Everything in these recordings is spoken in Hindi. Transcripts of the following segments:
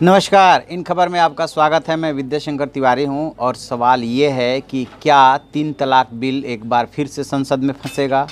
नमस्कार, इन खबर में आपका स्वागत है। मैं विद्याशंकर तिवारी हूं और सवाल ये है कि क्या 3 तलाक बिल एक बार फिर से संसद में फंसेगा।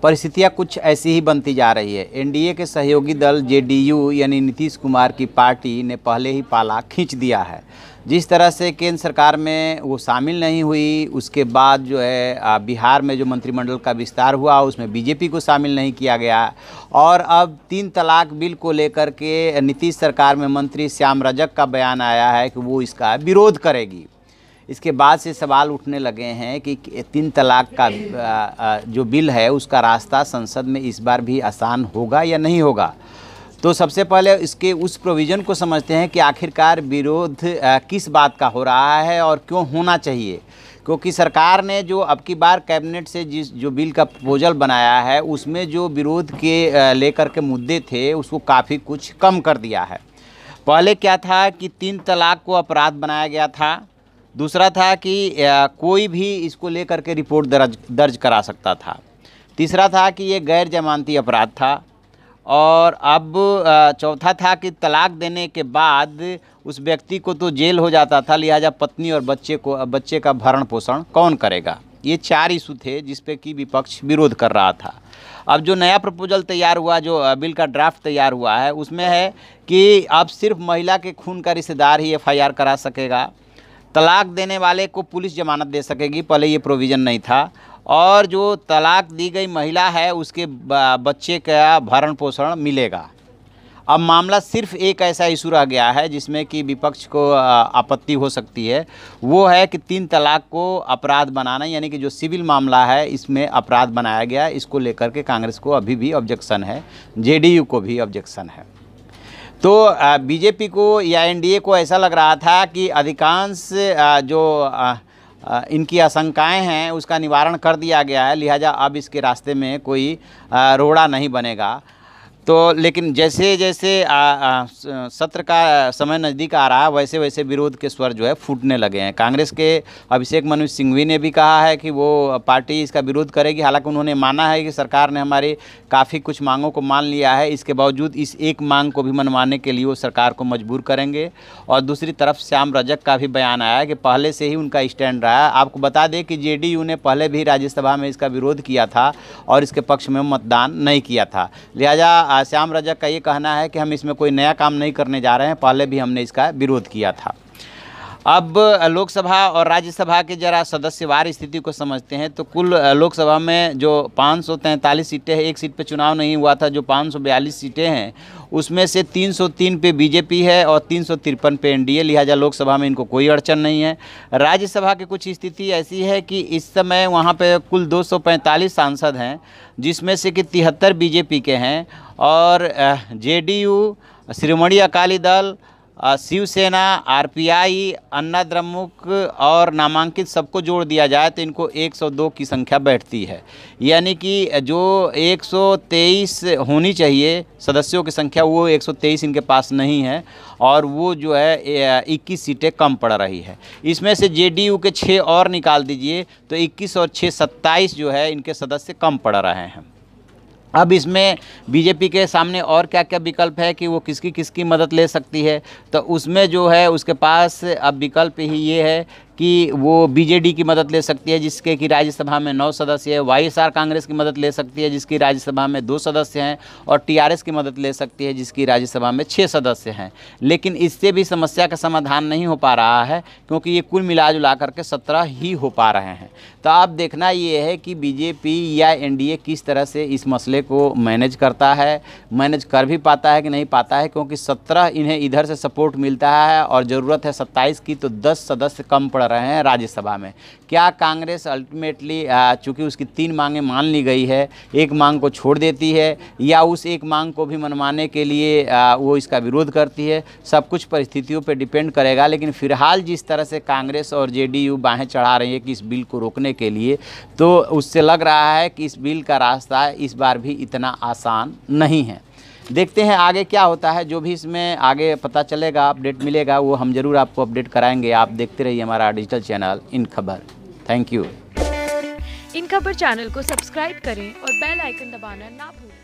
परिस्थितियां कुछ ऐसी ही बनती जा रही है। एनडीए के सहयोगी दल जेडीयू यानी नीतीश कुमार की पार्टी ने पहले ही पाला खींच दिया है। जिस तरह से केंद्र सरकार में वो शामिल नहीं हुई, उसके बाद जो है बिहार में जो मंत्रिमंडल का विस्तार हुआ उसमें बीजेपी को शामिल नहीं किया गया और अब 3 तलाक बिल को लेकर के नीतीश सरकार में मंत्री श्याम रजक का बयान आया है कि वो इसका विरोध करेगी। इसके बाद से सवाल उठने लगे हैं कि 3 तलाक का जो बिल है उसका रास्ता संसद में इस बार भी आसान होगा या नहीं होगा। तो सबसे पहले इसके उस प्रोविज़न को समझते हैं कि आखिरकार विरोध किस बात का हो रहा है और क्यों होना चाहिए। क्योंकि सरकार ने जो अब की बार कैबिनेट से जो बिल का प्रपोजल बनाया है उसमें जो विरोध के लेकर के मुद्दे थे उसको काफ़ी कुछ कम कर दिया है। पहले क्या था कि 3 तलाक को अपराध बनाया गया था। दूसरा था कि कोई भी इसको लेकर के रिपोर्ट दर्ज करा सकता था। तीसरा था कि ये गैर जमानती अपराध था और अब चौथा था कि तलाक देने के बाद उस व्यक्ति को तो जेल हो जाता था, लिहाजा पत्नी और बच्चे का भरण पोषण कौन करेगा। ये 4 इशू थे जिस पे कि विपक्ष विरोध कर रहा था। अब जो नया प्रपोजल तैयार हुआ, जो बिल का ड्राफ्ट तैयार हुआ है, उसमें है कि अब सिर्फ महिला के खून का रिश्तेदार ही एफआईआर करा सकेगा। तलाक देने वाले को पुलिस जमानत दे सकेगी, पहले ये प्रोविज़न नहीं था। और जो तलाक दी गई महिला है उसके बच्चे का भरण पोषण मिलेगा। अब मामला सिर्फ एक ऐसा इशू रह गया है जिसमें कि विपक्ष को आपत्ति हो सकती है, वो है कि 3 तलाक को अपराध बनाना, यानी कि जो सिविल मामला है इसमें अपराध बनाया गया। इसको लेकर के कांग्रेस को अभी भी ऑब्जेक्शन है, जेडीयू को भी ऑब्जेक्शन है। तो बीजेपी को या एनडीए को ऐसा लग रहा था कि अधिकांश जो इनकी आशंकाएं हैं उसका निवारण कर दिया गया है, लिहाजा अब इसके रास्ते में कोई रोड़ा नहीं बनेगा। तो लेकिन जैसे जैसे सत्र का समय नज़दीक आ रहा है वैसे वैसे विरोध के स्वर जो है फूटने लगे हैं। कांग्रेस के अभिषेक मनु सिंघवी ने भी कहा है कि वो पार्टी इसका विरोध करेगी। हालांकि उन्होंने माना है कि सरकार ने हमारी काफ़ी कुछ मांगों को मान लिया है, इसके बावजूद इस एक मांग को भी मनवाने के लिए वो सरकार को मजबूर करेंगे। और दूसरी तरफ श्याम रजक का भी बयान आया है कि पहले से ही उनका स्टैंड रहा है। आपको बता दें कि जेडीयू ने पहले भी राज्यसभा में इसका विरोध किया था और इसके पक्ष में मतदान नहीं किया था। लिहाजा श्याम रजक का ये कहना है कि हम इसमें कोई नया काम नहीं करने जा रहे हैं, पहले भी हमने इसका विरोध किया था। अब लोकसभा और राज्यसभा के जरा सदस्यवार स्थिति को समझते हैं। तो कुल लोकसभा में जो 543 सीटें हैं, एक सीट पे चुनाव नहीं हुआ था, जो 542 सीटें हैं उसमें से 303 पे बीजेपी है और 353 पे एनडीए, लिहाजा लोकसभा में इनको कोई अड़चन नहीं है। राज्यसभा की कुछ स्थिति ऐसी है कि इस समय वहाँ पे कुल 245 सांसद हैं, जिसमें से कि 73 बीजेपी के हैं और जेडीयू, श्रोमणी अकाली दल, शिवसेना, आरपीआई, अन्ना द्रमुक और नामांकित सबको जोड़ दिया जाए तो इनको 102 की संख्या बैठती है। यानी कि जो 123 होनी चाहिए सदस्यों की संख्या, वो 123 इनके पास नहीं है और वो जो है 21 सीटें कम पड़ रही है। इसमें से जेडीयू के 6 और निकाल दीजिए तो 21 और 6 27 जो है इनके सदस्य कम पड़ रहे हैं। अब इसमें बीजेपी के सामने और क्या क्या विकल्प है कि वो किसकी किसकी मदद ले सकती है। तो उसमें जो है उसके पास अब विकल्प ही ये है कि वो बीजेडी की मदद ले सकती है जिसके कि राज्यसभा में 9 सदस्य है, वाईएसआर कांग्रेस की मदद ले सकती है जिसकी राज्यसभा में 2 सदस्य हैं और टीआरएस की मदद ले सकती है जिसकी राज्यसभा में 6 सदस्य हैं। लेकिन इससे भी समस्या का समाधान नहीं हो पा रहा है क्योंकि ये कुल मिला करके 17 ही हो पा रहे हैं। तो अब देखना ये है कि बीजेपी या एनडीए किस तरह से इस मसले को मैनेज करता है, मैनेज कर भी पाता है कि नहीं पाता है, क्योंकि 17 इन्हें इधर से सपोर्ट मिलता है और ज़रूरत है 27 की, तो 10 सदस्य कम पड़ रहे हैं राज्यसभा में। क्या कांग्रेस अल्टीमेटली चूँकि उसकी 3 मांगें मान ली गई है, एक मांग को छोड़ देती है या उस एक मांग को भी मनवाने के लिए वो इसका विरोध करती है, सब कुछ परिस्थितियों पर डिपेंड करेगा। लेकिन फ़िलहाल जिस तरह से कांग्रेस और जेडीयू बाहें चढ़ा रही है कि इस बिल को रोकने के लिए, तो उससे लग रहा है कि इस बिल का रास्ता इस बार भी इतना आसान नहीं है। देखते हैं आगे क्या होता है। जो भी इसमें आगे पता चलेगा, अपडेट मिलेगा, वो हम ज़रूर आपको अपडेट कराएंगे। आप देखते रहिए हमारा डिजिटल चैनल इन खबर। Thank you. इन खबर चैनल को सब्सक्राइब करें और बेल आइकन दबाना ना भूलें।